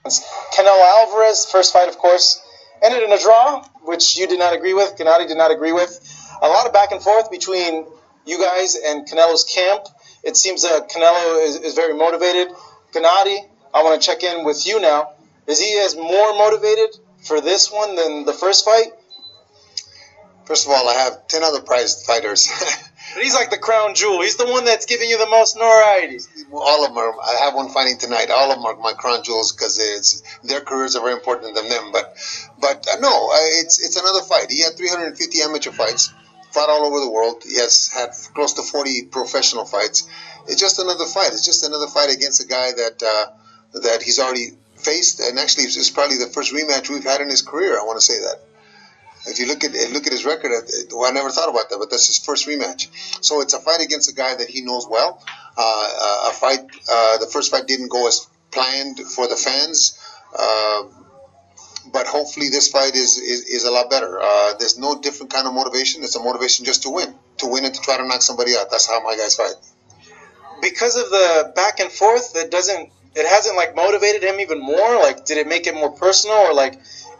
Canelo Alvarez, first fight, of course, ended in a draw, which you did not agree with. Gennady did not agree with. A lot of back and forth between you guys and Canelo's camp. It seems that Canelo is very motivated. Gennady, I want to check in with you now. Is he as more motivated for this one than the first fight? First of all, I have 10 other prized fighters. But he's like the crown jewel. He's the one that's giving you the most notoriety. All of them are. I have one fighting tonight. All of them are my crown jewels because their careers are very important than them. But no, it's another fight. He had 350 amateur fights, fought all over the world. He has had close to 40 professional fights. It's just another fight. It's just another fight against a guy that he's already faced, and actually it's probably the first rematch we've had in his career. I want to say that. If you look at his record, I never thought about that, but that's his first rematch. So it's a fight against a guy that he knows well. The first fight didn't go as planned for the fans, but hopefully this fight is a lot better. There's no different kind of motivation. It's a motivation just to win and to try to knock somebody out. That's how my guys fight. Because of the back and forth, it hasn't like motivated him even more. Like, did it make it more personal, or like?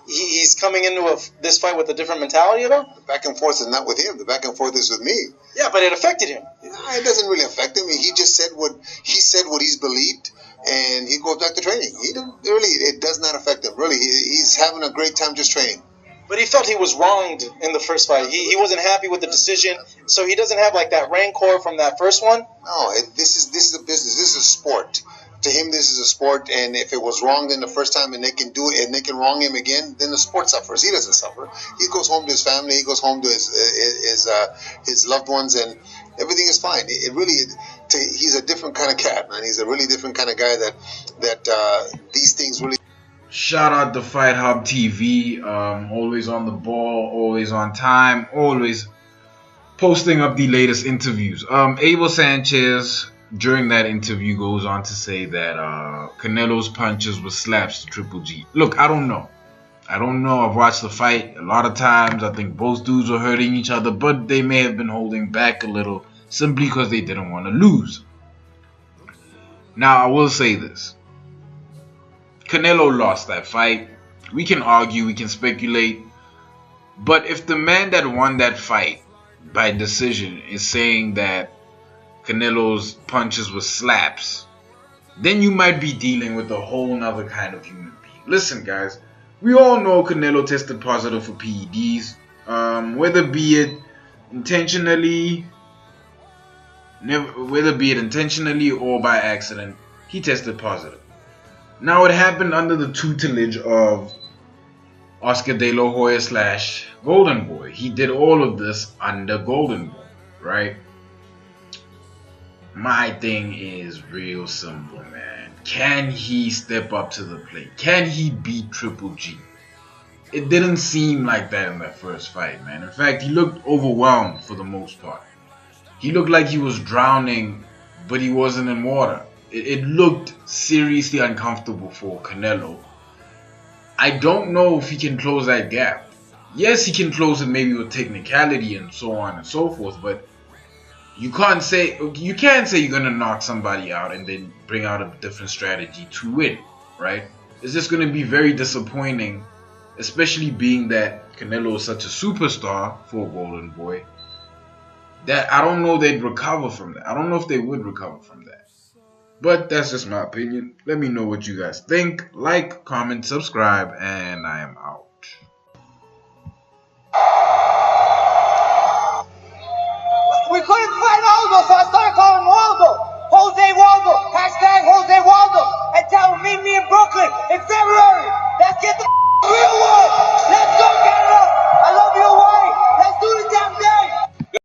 He's coming into this fight with a different mentality about? The back and forth is not with him. The back and forth is with me. Yeah, but it affected him. It doesn't really affect him. He just said what he's believed, and he goes back to training. It does not affect him. Really, he's having a great time just training. But he felt he was wronged in the first fight. He wasn't happy with the decision, so he doesn't have like that rancor from that first one. No, this is a business. This is a sport. To him, this is a sport, and if it was wronged in the first time and they can do it and they can wrong him again, then the sport suffers. He doesn't suffer. He goes home to his family. He goes home to his loved ones, and everything is fine. He's a different kind of cat, man. He's a really different kind of guy that these things really. Shout out to Fight Hub TV. Always on the ball, always on time, always posting up the latest interviews. Abel Sanchez, during that interview, goes on to say that Canelo's punches were slaps to Triple G. Look, I don't know. I've watched the fight a lot of times. I think both dudes were hurting each other, but they may have been holding back a little simply because they didn't want to lose. Now, I will say this. Canelo lost that fight. We can argue, we can speculate. But if the man that won that fight by decision is saying that Canelo's punches were slaps, then you might be dealing with a whole nother kind of human being. Listen, guys, we all know Canelo tested positive for PEDs, whether be it intentionally or by accident. He tested positive. Now, it happened under the tutelage of Oscar De La Hoya / Golden Boy. He did all of this under Golden Boy, right? My thing is real simple, man. Can he step up to the plate? Can he beat Triple G? It didn't seem like that in that first fight, man. In fact, he looked overwhelmed for the most part. He looked like he was drowning, but he wasn't in water. It looked seriously uncomfortable for Canelo. I don't know if he can close that gap. Yes, he can close it maybe with technicality and so on and so forth, but you can't say you're gonna knock somebody out and then bring out a different strategy to win, right? It's just gonna be very disappointing, especially being that Canelo is such a superstar for Golden Boy, that I don't know they'd recover from that. I don't know if they would recover from that. But that's just my opinion. Let me know what you guys think. Like, comment, subscribe, and I am out.